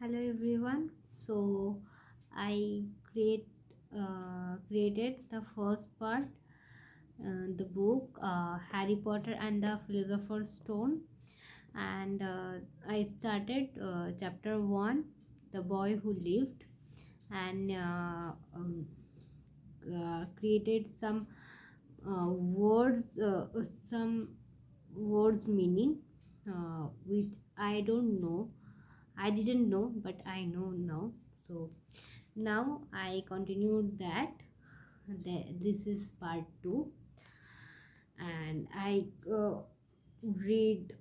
Hello everyone. So I created the first part, the book Harry Potter and the Philosopher's Stone, and I started chapter one, the boy who lived, and created some words meaning, which I don't know. I didn't know, but I know now. So now I continued that. This is part two, and I read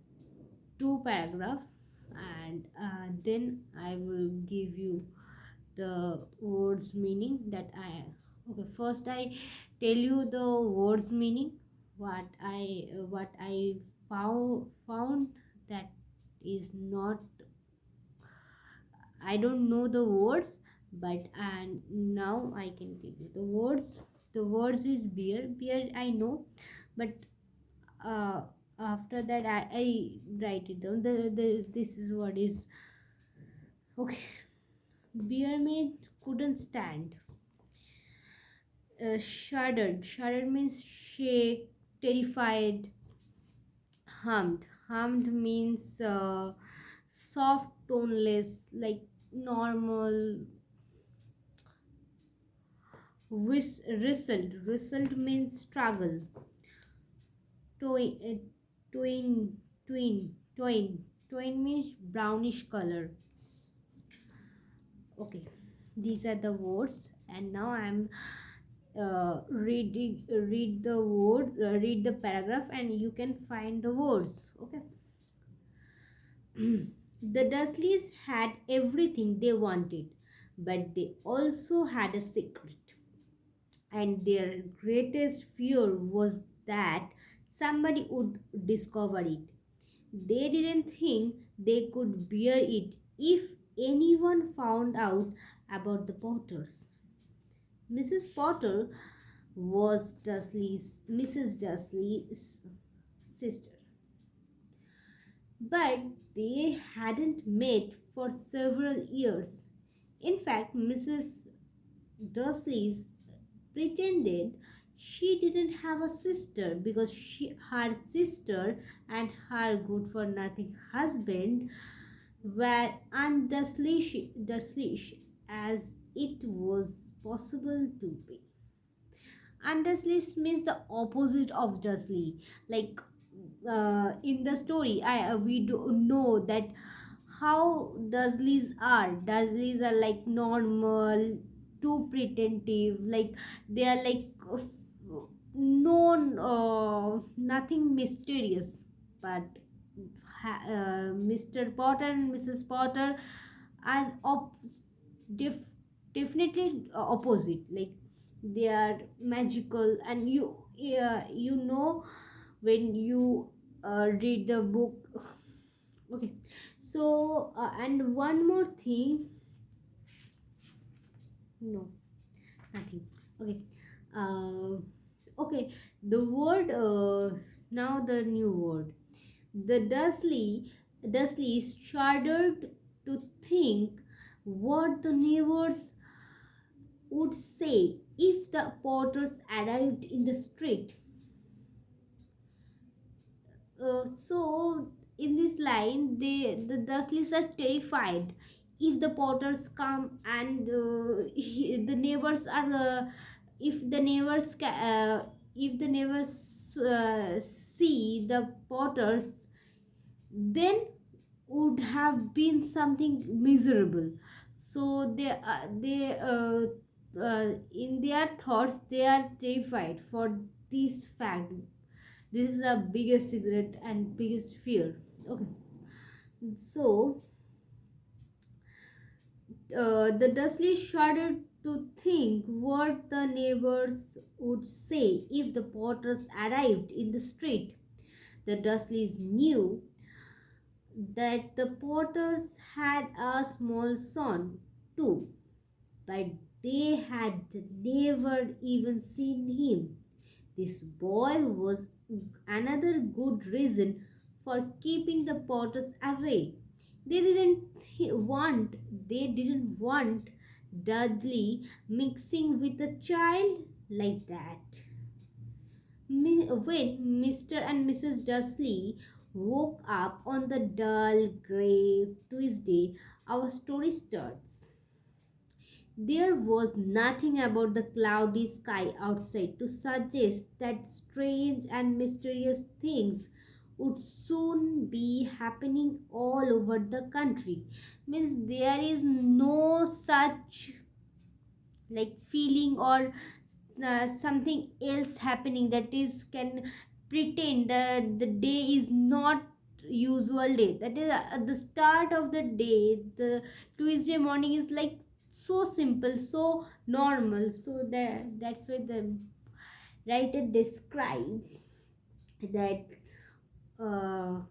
two paragraph, and then I will give you the words meaning that I. Okay, first I tell you the words meaning. What I found that is not, I don't know the words, but and now I can give you the words. The words is beer. Beer I know, but uh, after that I write it down. The this is what is okay. Beer maid couldn't stand. Shuddered. Shuddered means shake, terrified. Hummed. Hummed means soft, toneless, like normal. Whistled means struggle. Twin, twin, twin means brownish color. Okay, these are the words, and now I'm read the word, read the paragraph, and you can find the words. Okay. The Dursleys had everything they wanted, but they also had a secret. And their greatest fear was that somebody would discover it. They didn't think they could bear it if anyone found out about the Potters. Mrs. Potter was Mrs. Dursley's sister, but they hadn't met for several years. In fact, Mrs. Dursley's pretended she didn't have a sister because her sister and her good for nothing husband were unduslish as it was possible to be. Unduslish means the opposite of Dursley. Like in the story, I we do know that how Dursleys are. Dursleys are like normal, too pretentious, like they are like no, nothing mysterious. But Mr. Potter and Mrs. Potter are def- definitely opposite. Like they are magical, and you know when you read the book. Okay, so and one more thing. No, nothing. Okay. uh, okay, the word, now the new word. The Dursleys shuddered to think what the neighbors would say if the Potters arrived in the street. So in this line, the Dursleys are terrified if the Potters come, and the neighbors are if the neighbors if the neighbors see the Potters, then would have been something miserable. So in their thoughts they are terrified for this fact. This is the biggest secret and biggest fear. Okay, so the Dursley shuddered to think what the neighbors would say if the Potters arrived in the street. The Dursleys knew that the Potters had a small son too, but they had never even seen him. This boy was another good reason for keeping the Potters away. They didn't want they didn't want Dudley mixing with a child like that. When Mr. and Mrs. Dursley woke up on the dull grey Tuesday, our story starts. There was nothing about the cloudy sky outside to suggest that strange and mysterious things would soon be happening all over the country. Means there is no such like feeling or something else happening that is can pretend that the day is not usual day, that is at the start of the day. The Tuesday morning is like so simple, so normal, so that's why the writer describe that uh,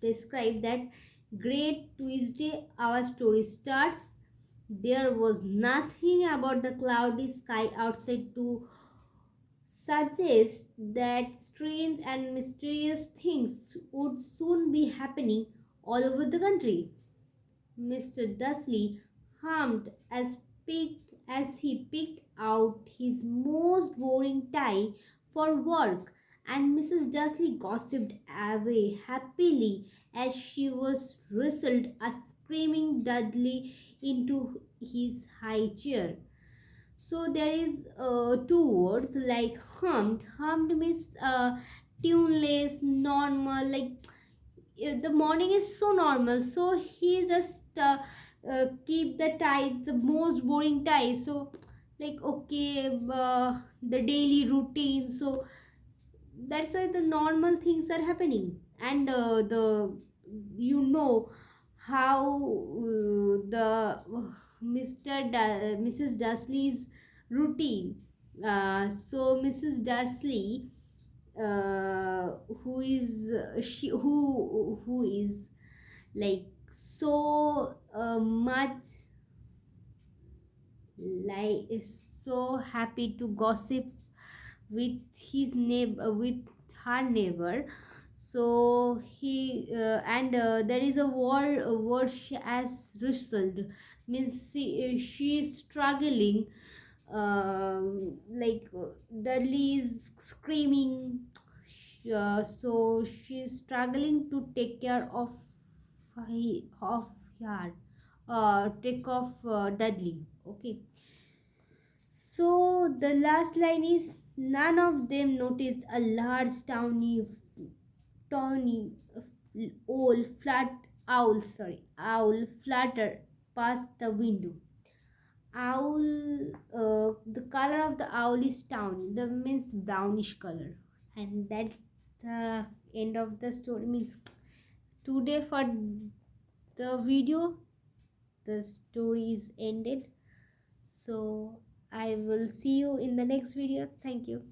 describe that great Tuesday our story starts. There was nothing about the cloudy sky outside to suggest that strange and mysterious things would soon be happening all over the country. Mr. Dursley hummed as he picked out his most boring tie for work, and Mrs. Dursley gossiped away happily as she was wrestled a screaming Dudley into his high chair. So there is two words like hummed. Hummed means tuneless, normal, like the morning is so normal, so he just keep the tie, the most boring tie, so like okay, the daily routine, so that's why the normal things are happening. And the you know how the Mrs. Dursley's routine. So Mrs. Dursley, who is she who is like so much like is so happy to gossip with his neighbor, with her neighbor. So he and there is a word she as result means she is struggling, like Dudley is screaming, so she is struggling to take care of her, take off Dudley. Okay, so the last line is none of them noticed a large tawny owl owl flutter past the window. Owl, the color of the owl is tawny, the means brownish color, and that's the end of the story. Means today for the video, the story is ended. So I will see you in the next video. Thank you.